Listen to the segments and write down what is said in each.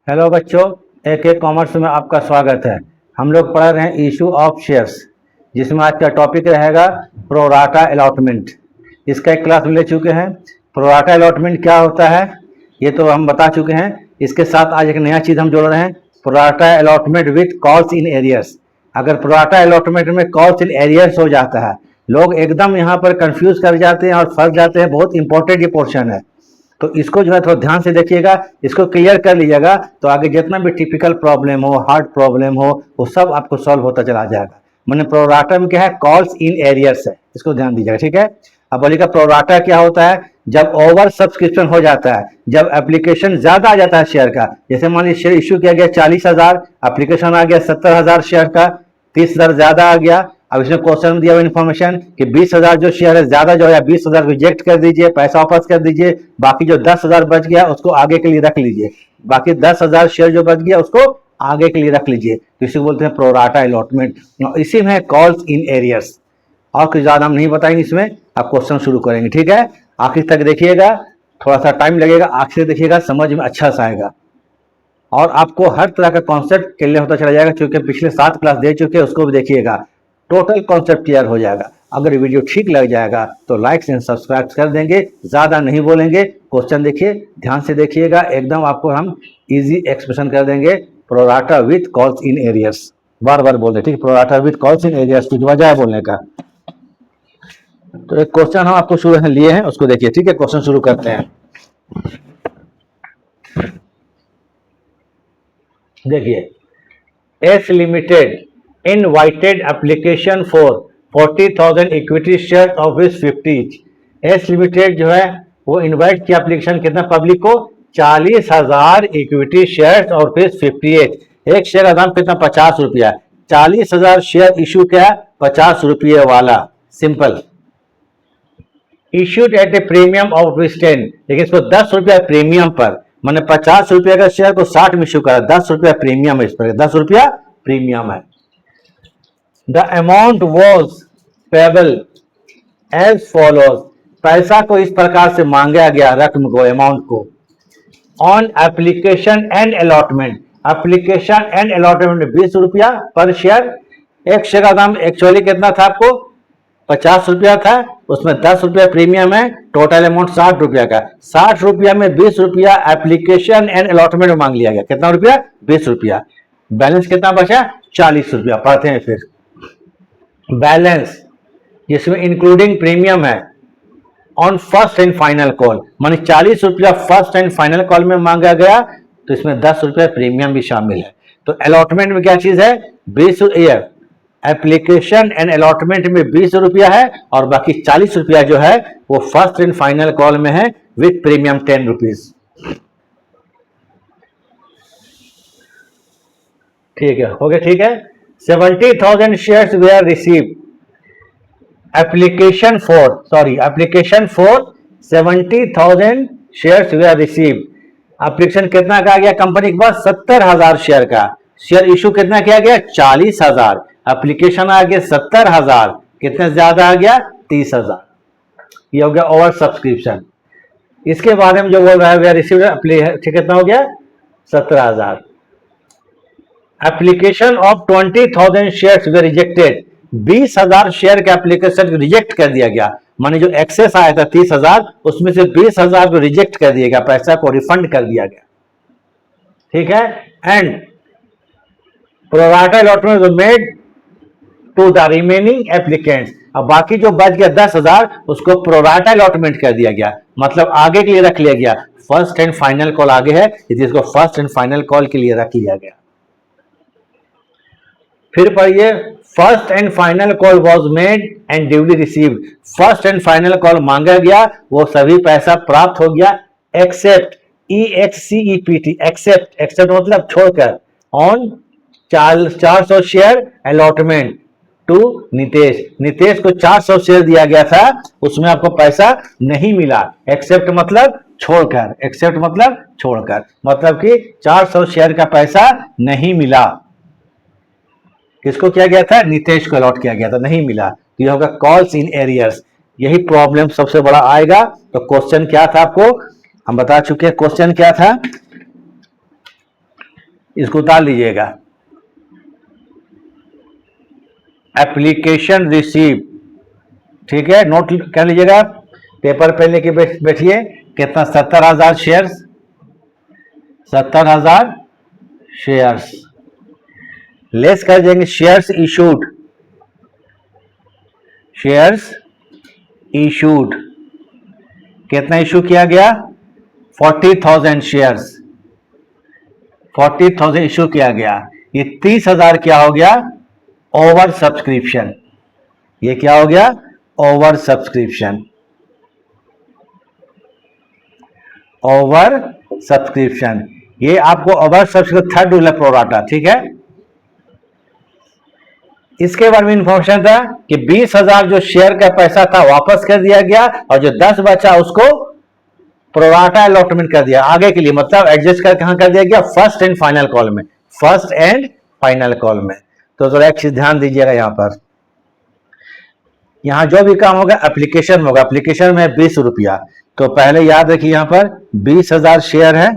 Hello बच्चों, एक commerce में आपका स्वागत है। हम लोग पढ़ रहे हैं इशू ऑफ शेयर्स, जिसमें आज का टॉपिक रहेगा प्रोराटा अलॉटमेंट। इसका एक क्लास ले चुके हैं। प्रोराटा अलॉटमेंट क्या होता है ये तो हम बता चुके हैं। इसके साथ आज एक नया चीज़ हम जोड़ रहे हैं, pro rata allotment with calls in arrears. अगर प्रोराटा अलॉटमेंट में कॉल्स इन एरियर्स हो जाता है, लोग एकदम यहाँ पर कंफ्यूज कर जाते हैं और फंस जाते हैं। बहुत इंपॉर्टेंट ये पोर्शन है, तो इसको जो है थोड़ा ध्यान से देखिएगा, इसको क्लियर कर लीजिएगा तो आगे जितना भी टिपिकल प्रॉब्लम हो, हार्ड प्रॉब्लम हो, वो सब आपको सॉल्व होता चला जाएगा। मैंने प्रोराटा में क्या है, कॉल्स इन एरियर्स है, इसको ध्यान दीजिएगा, ठीक है। अब बोलिएगा प्रोराटा क्या होता है, जब ओवर सब्सक्रिप्शन हो जाता है, जब एप्लीकेशन ज्यादा आ जाता है शेयर का। जैसे मान लीजिए शेयर इश्यू किया गया 40,000, एप्लीकेशन आ गया 70,000 शेयर का, 30,000 ज्यादा आ गया। अब इसमें क्वेश्चन दिया हुआ इन्फॉर्मेशन कि 20,000 जो शेयर है ज्यादा जो है 20,000 रिजेक्ट कर दीजिए, पैसा वापस कर दीजिए, बाकी जो 10,000 बच गया उसको आगे के लिए रख लीजिए। बाकी 10,000 शेयर जो बच गया उसको आगे के लिए रख लीजिए, तो इसी को बोलते हैं प्रोराटा अलॉटमेंट। इसी में कॉल्स इन एरियर्स, और कुछ ज्यादा हम नहीं बताएंगे इसमें। आप क्वेश्चन शुरू करेंगे, ठीक है। आखिर तक देखिएगा, थोड़ा सा टाइम लगेगा, आखिर देखिएगा, समझ में अच्छा सा आएगा और आपको हर तरह का कॉन्सेप्ट क्लियर होता चला जाएगा। क्योंकि पिछले 7 क्लास दे चुके हैं, उसको भी देखिएगा, टोटल कॉन्सेप्ट क्लियर हो जाएगा। अगर वीडियो ठीक लग जाएगा तो लाइक एंड सब्सक्राइब कर देंगे। ज़्यादा नहीं बोलेंगे, क्वेश्चन देखिए, ध्यान से देखिएगा, एकदम आपको हम इजी एक्सप्रेशन कर देंगे। Pro rata with calls in arrears, बार बार बोल रहे, ठीक। Pro rata with calls in arrears, कुछ वजह है बोलने का। तो एक क्वेश्चन हम आपको शुरू लिए हैं, उसको देखिए, ठीक है। क्वेश्चन शुरू करते हैं। देखिए, S limited invited application for 40,000 equity shares of which 50 each। S limited जो है वो इनवाइट किया एप्लीकेशन, कितना पब्लिक को, 40,000 इक्विटी शेयर और फिर 58। एक शेयर का दाम कितना, 50 रुपया। 40,000 शेयर इशू किया 50 रुपये वाला, simple. Issued at A premium of rupees 10, लेकिन इसको 10 रुपया प्रीमियम पर, मैंने 50 रुपये का शेयर को 60 में इशू करा, 10 रुपया प्रीमियम है इस पर, 10 रुपया प्रीमियम है। The amount was payable as follows, पैसा को इस प्रकार से मांगा गया, रकम को, अमाउंट को, on application and allotment. Application and allotment 20 रुपया पर शेयर। एक शेयर का दाम एक्चुअली कितना था आपको, 50 रुपया था, उसमें 10 रुपया प्रीमियम है, टोटल अमाउंट 60 रुपया का। 60 रुपया में 20 रुपया एप्लीकेशन एंड अलॉटमेंट में मांग लिया गया, कितना रुपया, 20 रुपया। बैलेंस कितना बचा, 40 रुपया। पढ़ते हैं फिर बैलेंस, जिसमें इंक्लूडिंग प्रीमियम है, on first and final call, मानी 40 रुपया फर्स्ट एंड फाइनल कॉल में मांगा गया, तो इसमें 10 रुपया प्रीमियम भी शामिल है। तो अलॉटमेंट में क्या चीज है, 20, एप्लीकेशन एंड अलॉटमेंट में 20 रुपया है और बाकी 40 रुपया जो है वो फर्स्ट एंड फाइनल कॉल में है विथ प्रीमियम 10 रुपीज, ठीक है, हो गया, ठीक है। 70,000 shares were received, application for 70,000 shares were received। Application कितना का आ गया कंपनी के पास, 70,000 शेयर का। शेयर इशू कितना किया गया, 40,000, एप्लीकेशन आ गया 70,000, कितने ज्यादा आ गया, 30,000। ये हो गया ओवर सब्सक्रिप्शन। इसके बारे में जो बोल रहा है रिसीव, कितना हो गया, 17,000। Application of 20,000 shares way rejected, 20,000 share के एप्लीकेशन को रिजेक्ट कर दिया गया, माने जो एक्सेस आया था 30,000, उसमें से 20,000 को रिजेक्ट कर दिया गया, पैसा को रिफंड कर दिया गया, ठीक है। And pro rata allotment was made to the remaining applicants. अब बाकी जो बच गया 10,000 उसको प्रोराटा अलॉटमेंट कर दिया गया, मतलब आगे के लिए रख लिया गया। फर्स्ट एंड फाइनल कॉल आगे है, इसको फर्स्ट एंड फाइनल कॉल के लिए रख लिया गया। फिर पढ़िए, first and final call was made and duly received. First and final call मांगा गया, वो सभी पैसा प्राप्त हो गया, एक्सेप्ट, EXCEPT, एक्सेप्ट मतलब छोड़कर, on 400 share allotment to Nitesh. Nitesh को 400 शेयर दिया गया था, उसमें आपको पैसा नहीं मिला, एक्सेप्ट मतलब छोड़कर, एक्सेप्ट मतलब छोड़कर, मतलब कि 400 शेयर का पैसा नहीं मिला। किसको किया गया था, नितेश को अलॉट किया गया था, नहीं मिला। तो यह होगा कॉल्स इन एरियर्स। यही प्रॉब्लम सबसे बड़ा आएगा। तो क्वेश्चन क्या था आपको हम बता चुके हैं, क्वेश्चन क्या था, इसको उतार लीजिएगा। एप्लीकेशन रिसीव, ठीक है, नोट कर लीजिएगा, पेपर पे लेके बैठिए। कितना? 70,000 शेयर्स, 70,000 शेयर्स। लेस कर देंगे शेयर्स इशूड, शेयर्स इशूड कितना इशू किया गया? 40,000 शेयर्स, 40,000 इशू किया गया। ये 30,000 क्या हो गया? Over subscription. ये क्या हो गया? Over subscription, over subscription. ये आपको ओवर सब्सक्रिप्शन थर्ड रूल है प्रोराटा, ठीक है। इसके बारे में इंफॉर्मेशन था कि 20,000 जो शेयर का पैसा था वापस कर दिया गया और जो 10 बचा उसको प्रोराटा अलॉटमेंट कर दिया आगे के लिए, मतलब एडजस्ट कर कहां कर दिया गया? फर्स्ट एंड फाइनल कॉल में, फर्स्ट एंड फाइनल कॉल में। तो जरा एक चीज ध्यान दीजिएगा, यहां पर यहां जो भी काम होगा एप्लीकेशन में होगा। एप्लीकेशन में 20 रुपया, तो पहले याद रखिए यहां पर 20,000 शेयर है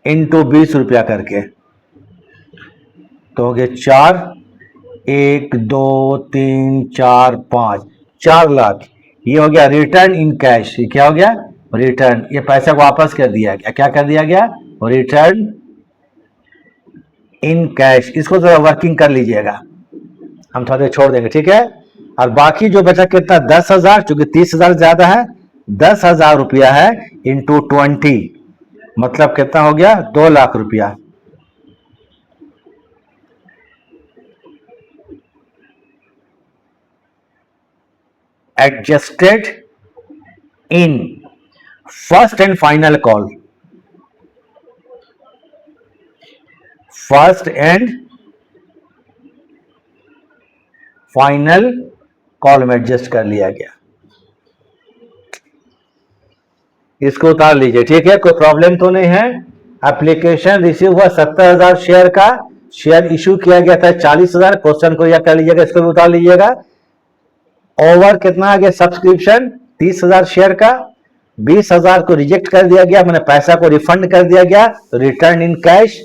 इंटू 20 रुपया करके, तो हो गए 4, 1 2 3 4 5, 4 लाख। ये हो गया रिटर्न इन कैश। ये क्या हो गया? रिटर्न। ये पैसा को वापस कर दिया गया। क्या कर दिया गया? Return in cash. इसको जरा वर्किंग कर लीजिएगा, हम थोड़ा देर छोड़ देंगे, ठीक है। और बाकी जो बचा कितना? 10,000, चूंकि 30,000 ज्यादा है, 10,000 रुपया है इंटू 20, मतलब कितना हो गया? 2 लाख रुपया। Adjusted in first and final call, first and final call में एडजस्ट कर लिया गया। इसको उतार लीजिए, ठीक है, कोई प्रॉब्लम तो नहीं है। एप्लीकेशन रिसीव हुआ 70,000 शेयर का, शेयर इशू किया गया था 40,000। क्वेश्चन को यह कर लीजिएगा, इसको भी उतार लीजिएगा। ओवर कितना आ गया? सब्सक्रिप्शन 30,000 शेयर का, 20,000 को रिजेक्ट कर दिया गया, मैंने पैसा को रिफंड कर दिया गया, रिटर्न इन कैश।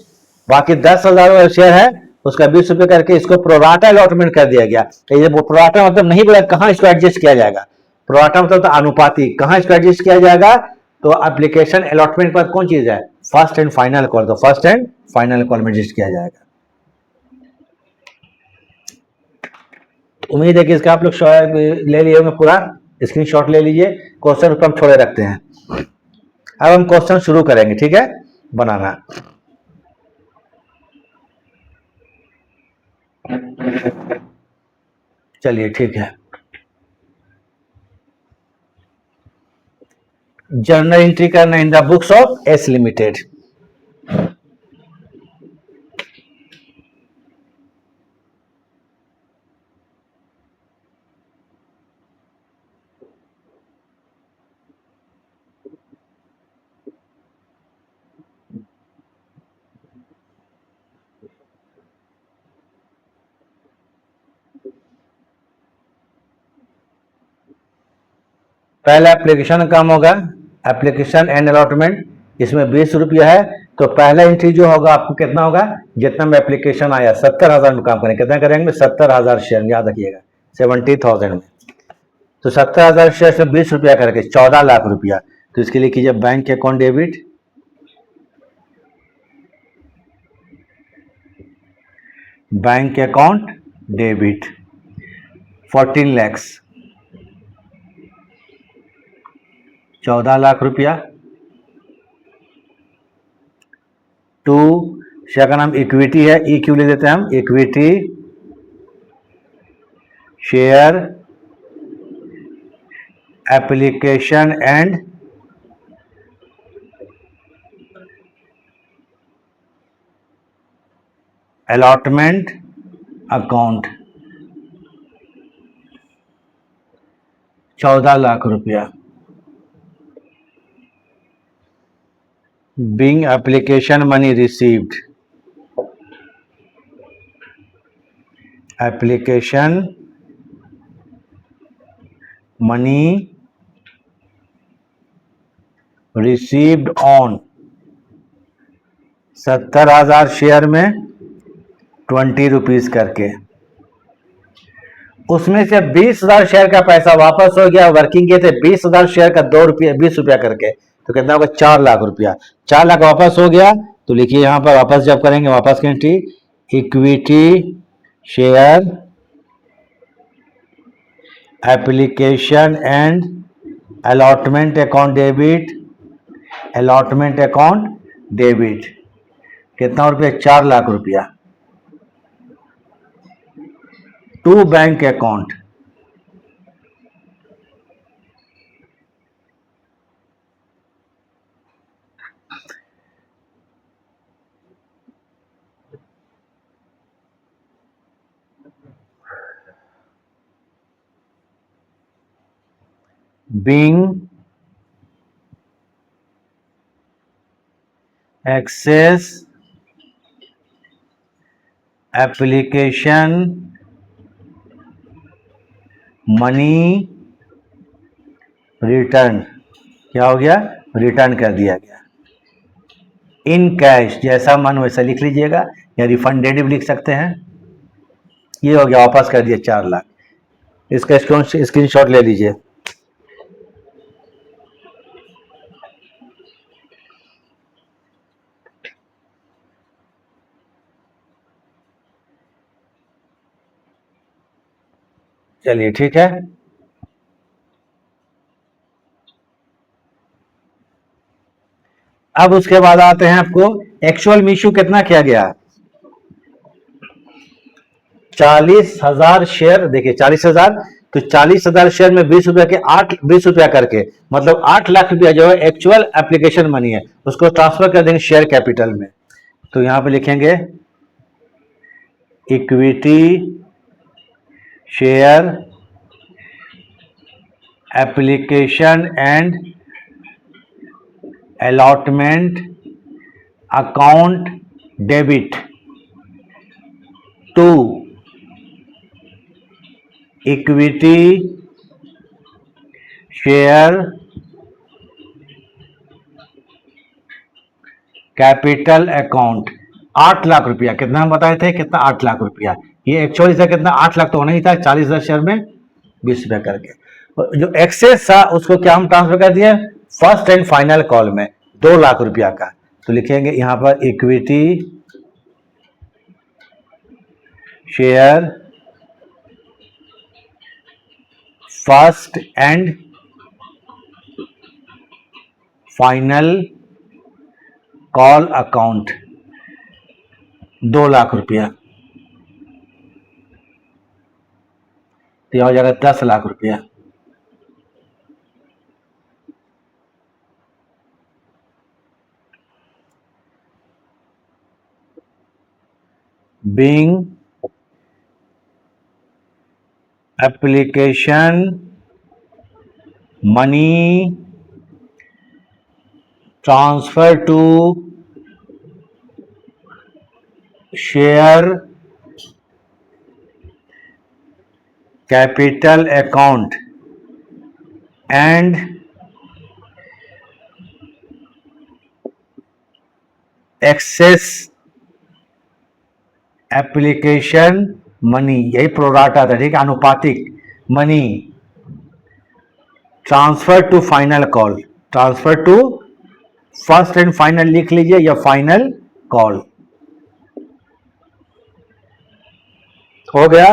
बाकी 10,000 शेयर है, उसका 20 रुपए करके इसको प्रोराटा अलॉटमेंट कर दिया गया। ये प्रोराटा मतलब नहीं बोला कहां इसको एडजस्ट किया जाएगा। प्रोराटा मतलब तो अनुपाति, कहां इसको एडजस्ट किया जाएगा? तो एप्लीकेशन अलॉटमेंट पर कौन चीज है? फर्स्ट एंड फाइनल कॉल, तो फर्स्ट एंड फाइनल कॉल में एडजस्ट किया जाएगा। उम्मीद है कि इसका आप लोग ले लिए होंगे, पूरा स्क्रीनशॉट ले लीजिए। क्वेश्चन को हम छोड़े रखते हैं, अब हम क्वेश्चन शुरू करेंगे, ठीक है, बनाना। चलिए ठीक है। जर्नल एंट्री करना in the books of S limited. पहला एप्लीकेशन काम होगा, एप्लीकेशन एंड अलॉटमेंट। इसमें 20 रुपया है, तो पहला एंट्री जो होगा आपको कितना होगा? जितना में एप्लीकेशन आया 70,000 में काम करेंगे। कितना करेंगे? 70,000 शेयर, याद रखिएगा 70,000 में। तो 70,000 शेयर से 20 रुपया करके 14 लाख रुपया। तो इसके लिए कीजिए bank account debit, bank account debit 14 lakhs, 14 lakh रुपया। टू शेयर का नाम इक्विटी है, EQ ले देते हैं हम, equity share application and allotment account 14 lakh रुपया। Being application money received, application money received on 70,000 share में 20 रुपीज करके, उसमें से 20,000 शेयर का पैसा वापस हो गया, वर्किंग के थे 20,000 शेयर का 20 रुपया करके, तो कितना होगा 4 लाख रुपया। 4 लाख वापस हो गया, तो लिखिए यहां पर वापस जब करेंगे वापस की entry, equity share application and allotment account debit, allotment account debit कितना रुपया 4 लाख रुपया to bank account. being access application money return, क्या हो गया रिटर्न कर दिया गया इन कैश, जैसा मन वैसा लिख लीजिएगा या रिफंडेड भी लिख सकते हैं। ये हो गया वापस कर दिया 4 लाख। इसका स्क्रीनशॉट ले लीजिए। चलिए ठीक है, अब उसके बाद आते हैं आपको एक्चुअल इशू कितना किया गया, 40,000 शेयर। देखिए 40,000, तो 40,000 शेयर में 20 रुपया के 20 रुपया करके, मतलब 8 लाख रुपया जो है एक्चुअल एप्लीकेशन मनी है, उसको ट्रांसफर कर देंगे शेयर कैपिटल में। तो यहां पे लिखेंगे equity share application and allotment account debit to equity share capital account 8 lakh रुपया। कितना हम बताए थे, कितना 8 लाख रुपया, ये एक्चुअली से कितना 8 लाख तो होना ही था, 40,000 शेयर में 20 रुपया करके। जो एक्सेस था उसको क्या हम ट्रांसफर कर दिए फर्स्ट एंड फाइनल कॉल में 2 लाख रुपया का। तो लिखेंगे यहां पर equity share first and final call account 2 lakh रुपया, तो यह हो जाएगा 10 लाख रुपया। being application money transfer to share capital account and excess application money, यही प्रोराटा था, ठीक है, अनुपातिक money transfer to final call, transfer to first and final लिख लीजिए या फाइनल कॉल। हो गया,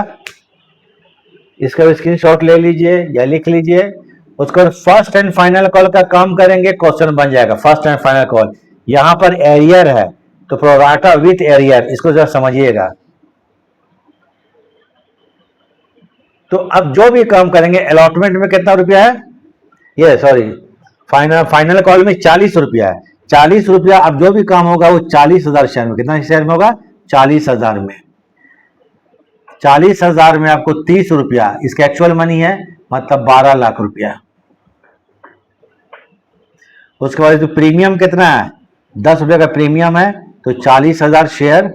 इसका स्क्रीनशॉट ले लीजिए या लिख लीजिए। उसको फर्स्ट एंड फाइनल कॉल का काम करेंगे, क्वेश्चन बन जाएगा फर्स्ट एंड फाइनल कॉल। यहां पर एरियर है तो प्रोराटा विथ एरियर, इसको जरा समझिएगा। तो अब जो भी काम करेंगे अलॉटमेंट में कितना रुपया है, ये सॉरी फाइनल कॉल में 40 रुपया है, 40 रुपया। अब जो भी काम होगा वो 40,000 शेयर में, कितना शेयर में होगा 40,000 में, 40,000 में आपको 30 रुपया इसका एक्चुअल मनी है, मतलब 12 लाख रुपया। उसके बाद जो प्रीमियम कितना है 10 रुपये का प्रीमियम है, तो 40,000 शेयर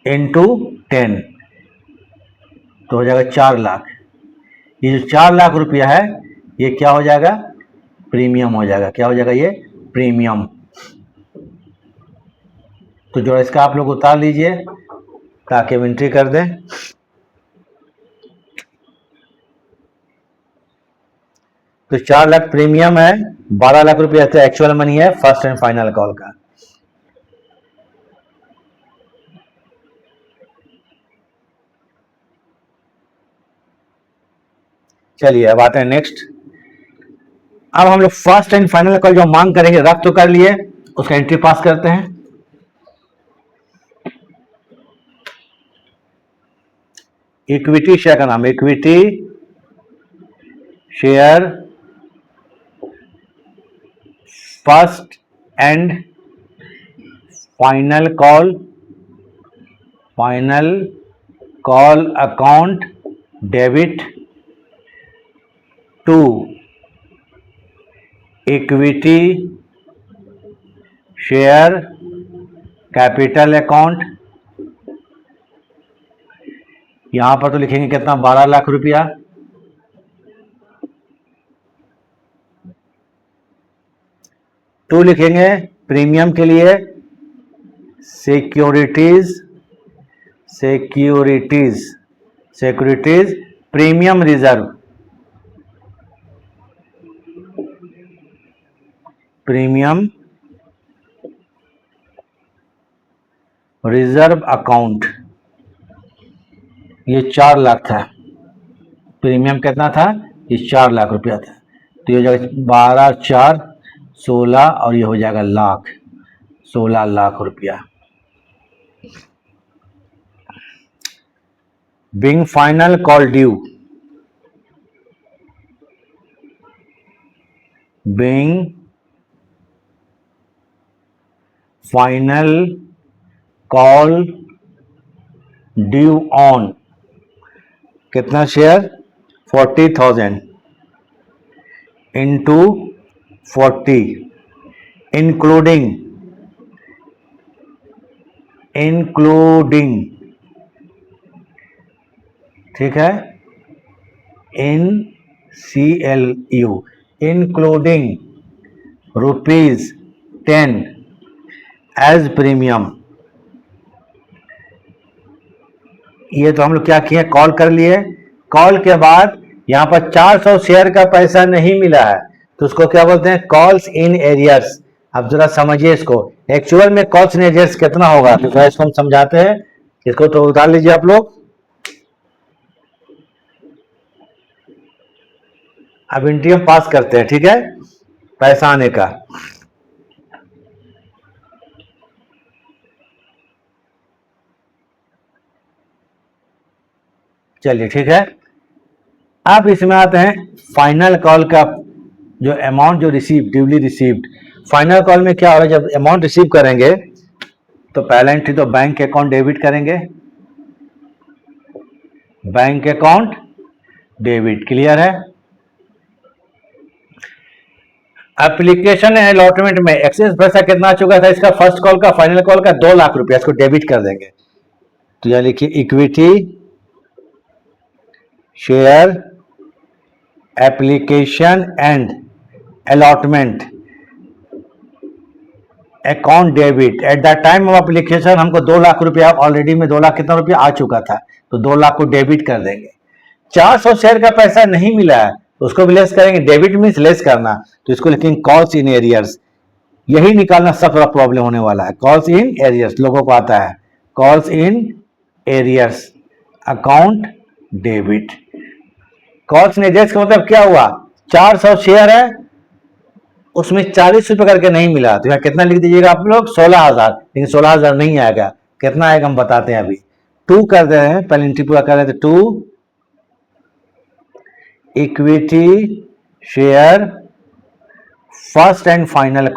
इंटू 10 तो हो जाएगा 4 लाख। ये जो 4 लाख रुपया है ये क्या हो जाएगा प्रीमियम हो जाएगा, क्या हो जाएगा ये प्रीमियम। तो जो इसका आप लोग उतार लीजिए ताकि हम एंट्री कर दें। तो 4 लाख प्रीमियम है, 12 लाख रुपया तो एक्चुअल मनी है फर्स्ट एंड फाइनल कॉल का। चलिए अब आते हैं नेक्स्ट। अब हम लोग फर्स्ट एंड फाइनल कॉल जो मांग करेंगे रख तो कर लिए, उसका एंट्री पास करते हैं। इक्विटी शेयर का नाम, equity share first and final call account debit to equity share capital account. यहां पर तो लिखेंगे कितना, 12 लाख रुपया। टू लिखेंगे प्रीमियम के लिए सिक्योरिटीज प्रीमियम रिजर्व, अकाउंट। ये 4 लाख था, प्रीमियम कितना था, ये 4 लाख रुपया था। तो ये हो जाएगा 12 4 16 और ये हो जाएगा लाख, 16 लाख रुपया। Being final call due, being final call due on कितना शेयर, 40,000 इंटू 40 इंक्लूडिंग ठीक है, NCLU इंक्लूडिंग ₹10 एज प्रीमियम। ये तो हम लोग क्या किए, कॉल कर लिए। कॉल के बाद यहां पर 400 शेयर का पैसा नहीं मिला है, तो उसको क्या बोलते हैं, कॉल्स इन एरियर्स। अब जरा समझिए इसको, एक्चुअल में कॉल्स इन एरियर्स कितना होगा, तो इसको हम समझाते हैं। इसको तो उतार लीजिए आप लोग। अब एंट्री हम पास करते हैं, ठीक है, पैसा आने का। चलिए ठीक है। अब इसमें आते हैं फाइनल कॉल का जो अमाउंट जो ड्यूली रिसीव्ड। फाइनल कॉल में क्या होगा, जब अमाउंट रिसीव करेंगे तो पहला एंट्री तो बैंक अकाउंट डेबिट करेंगे, बैंक अकाउंट डेबिट, क्लियर है। एप्लीकेशन अलॉटमेंट में एक्सेस पैसा कितना आ चुका था इसका, फर्स्ट कॉल का फाइनल कॉल का 2 लाख रुपया, इसको डेबिट कर देंगे। तो यह लिखिए equity share application and allotment account debit. At the time of application हमको 2 लाख रुपया, ऑलरेडी में 2 लाख कितना रुपया आ चुका था, तो 2 लाख को डेबिट कर देंगे। 400 शेयर का पैसा नहीं मिला है, उसको भी लेस करेंगे। डेबिट मीन्स लेस करना, तो इसको लिखेंगे कॉल्स इन एरियर्स। यही निकालना सब प्रॉब्लम होने वाला है। कॉल्स इन एरियर्स लोगों को आता है, calls in arrears account debit. Calls in arrears का मतलब क्या हुआ, 400 शेयर है, उसमें 40 रुपए करके नहीं मिला, तो यहाँ कितना लिख दीजिएगा आप लोग, 16,000। लेकिन 16,000 नहीं आएगा, कितना आएगा हम बताते हैं अभी। 2 कर दे रहे हैं, पहले एंट्री पूरा कर रहे थे। 2 equity share first and final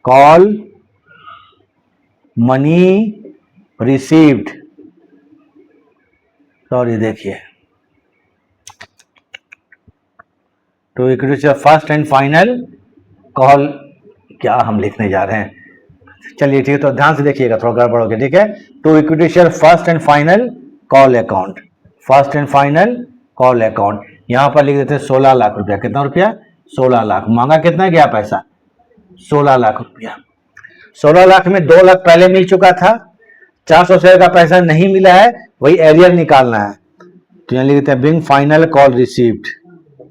call money received, sorry देखिए, two equity share first and final call, क्या हम लिखने जा रहे हैं, चलिए ठीक है, तो ध्यान से देखिएगा, थोड़ा गड़बड़ हो गया, ठीक है। To equity share first and final call account, first and final call account. यहाँ पर लिख देते हैं 16 लाख रुपया। कितना रुपया? 16 लाख। मांगा कितना गया पैसा? 16 लाख रुपया। 16 लाख में 2 लाख पहले मिल चुका था, 400 शेयर का पैसा नहीं मिला है, वही एरियर निकालना है। तो यहाँ लिख देते हैं being final call received,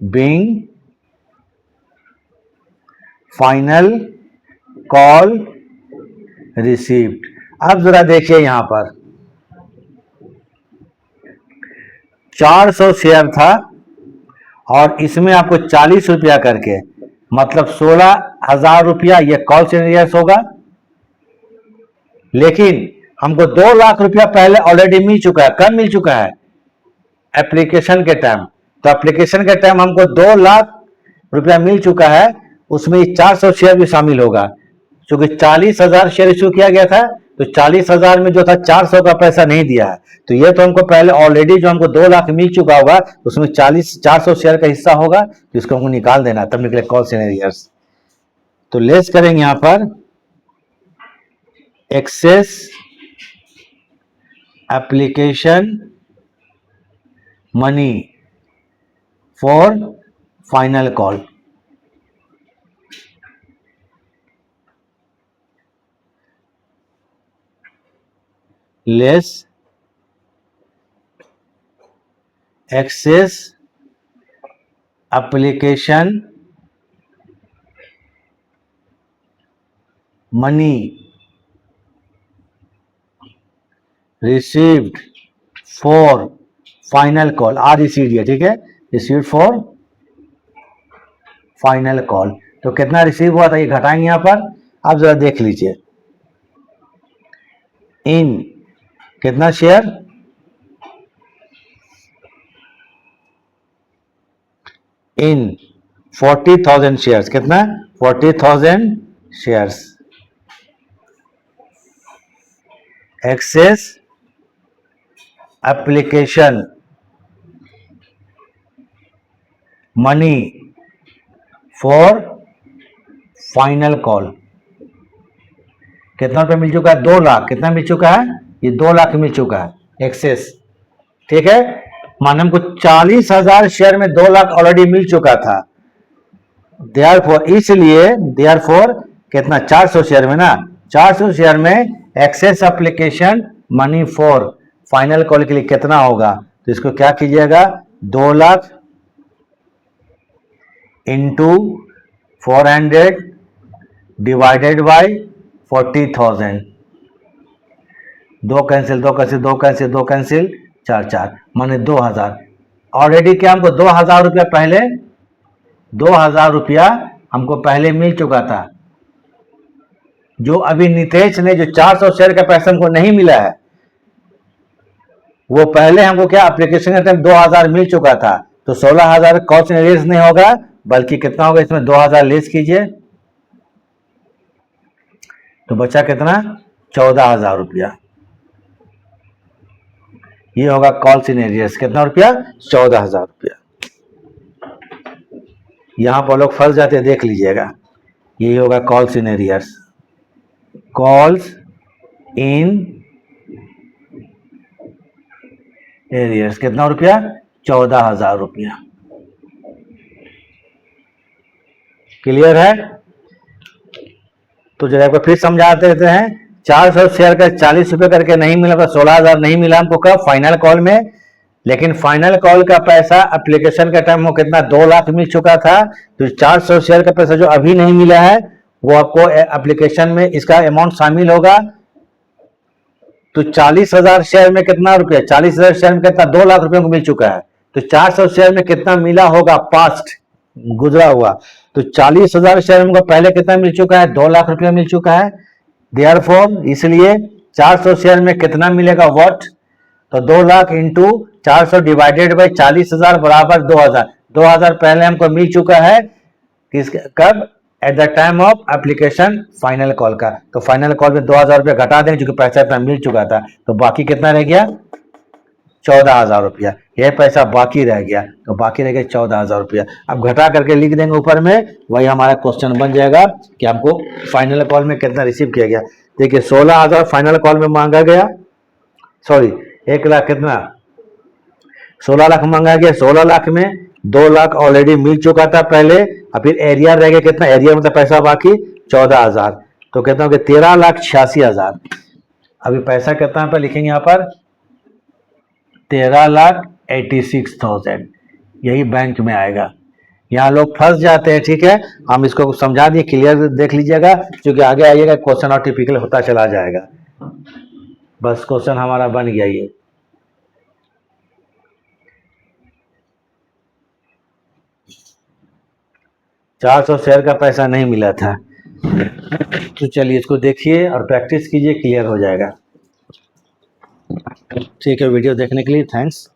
being final call received. अब जरा देखिए यहां पर 400 शेयर था और इसमें आपको 40 रुपया करके, मतलब 16,000 रुपया ये कॉल सीनियर्स होगा। लेकिन हमको 2 लाख रुपया पहले ऑलरेडी मिल चुका है। कब मिल चुका है? एप्लीकेशन के टाइम। तो एप्लीकेशन के टाइम हमको 2 लाख रुपया मिल चुका है, उसमें 400 शेयर भी शामिल होगा। क्योंकि 40,000 शेयर इश्यू किया गया था, तो 40,000 में जो था 400 का पैसा नहीं दिया है। तो ये तो हमको पहले ऑलरेडी जो हमको 2 लाख मिल चुका होगा, उसमें 400 शेयर का हिस्सा होगा, तो इसको हमको निकाल देना, तब निकले कॉल सीनियर्स। तो लेस करेंगे यहां पर excess application money for final call. Less excess application money received for final call. आर रिसीव दिया, ठीक है, रिसीव्ड फॉर फाइनल कॉल। तो कितना रिसीव हुआ था ये घटाएंगे यहां पर। आप जरा देख लीजिए, इन कितना शेयर, इन 40,000 शेयर्स। कितना? 40,000 shares. Excess application money for final call. कितना रुपये मिल चुका है? 2 लाख। कितना मिल चुका है? ये 2 लाख मिल चुका है एक्सेस, ठीक है। मान हमको 40,000 शेयर में 2 लाख ऑलरेडी मिल चुका था, देयरफॉर, इसलिए देयरफॉर कितना? 400 शेयर में ना, 400 शेयर में excess application money for final call के लिए कितना होगा? तो इसको क्या कीजिएगा, 2 lakh into 400 divided by 40,000। 2 cancel, 2 cancel, 2 cancel, 2 cancel, 4 4, माने 2,000। ऑलरेडी क्या हमको 2,000 रुपया पहले, 2,000 रुपया हमको पहले मिल चुका था। जो अभी नितेश ने जो 400 शेयर का पैसा हमको नहीं मिला है, वो पहले हमको क्या एप्लीकेशन के टाइम 2,000 मिल चुका था। तो 16,000 कॉस्ट लेस नहीं होगा, बल्कि कितना होगा इसमें? 2,000 लेस कीजिए, तो बचा कितना? 14,000 रुपया। ये होगा कॉल सीनियर्स। कितना रुपया? 14,000 रुपया। यहां पर लोग फंस जाते हैं, देख लीजिएगा। यही होगा call seniors. Calls in arrears. कितना रुपया? 14,000 रुपया। क्लियर है? तो जरा फिर समझा देते हैं। 400 शेयर का 40 रुपये करके नहीं मिला, तो 16,000 नहीं मिला हमको कब? फाइनल कॉल में। लेकिन फाइनल कॉल का पैसा एप्लीकेशन का टाइम वो कितना? 2 लाख मिल चुका था। तो 400 शेयर का पैसा जो अभी नहीं मिला है, वो आपको एप्लीकेशन में इसका अमाउंट शामिल होगा। तो 40,000 शेयर में कितना रुपया? 40,000 शेयर में कितना? 2 लाख रुपए को मिल चुका है। तो 400 शेयर में कितना मिला होगा? पास्ट, गुजरा हुआ। तो 40,000 शेयर में पहले कितना मिल चुका है? 2 लाख रुपया मिल चुका है। देयरफॉर, इसलिए 400 शेयर में कितना मिलेगा? व्हाट? तो 2 लाख इंटू 400 डिवाइडेड बाई 40,000 बराबर 2,000। 2,000 पहले हमको मिल चुका है, कब? At the time of application final call का। तो फाइनल कॉल में 2,000 रुपया घटा देंगे, क्योंकि पैसा इतना मिल चुका था। तो बाकी कितना रह गया? 14,000 रुपया। यह पैसा बाकी रह गया, तो बाकी रह गया 14,000 रुपया। अब घटा करके लिख देंगे ऊपर में, वही हमारा क्वेश्चन बन जाएगा कि हमको फाइनल कॉल में कितना रिसीव किया गया। देखिए 16,000 फाइनल कॉल में मांगा गया, सॉरी 1 लाख कितना? 16 लाख मांगा गया, 16 लाख में 2 लाख ऑलरेडी मिल चुका था पहले, और फिर एरिया रह गया कितना, एरिया मतलब पैसा बाकी 14,000, तो कहता हूँ कि 13,86,000। अभी पैसा कितना पर लिखेंगे यहाँ पर 13,86,000, यही बैंक में आएगा। यहाँ लोग फंस जाते हैं, ठीक है, हम इसको समझा दिए, क्लियर देख लीजिएगा, क्योंकि आगे आइएगा क्वेश्चन और टिपिकल होता चला जाएगा। बस क्वेश्चन हमारा बन गया ये। $400 शेयर का पैसा नहीं मिला था, तो चलिए इसको देखिए और प्रैक्टिस कीजिए, क्लियर हो जाएगा। ठीक है, वीडियो देखने के लिए थैंक्स।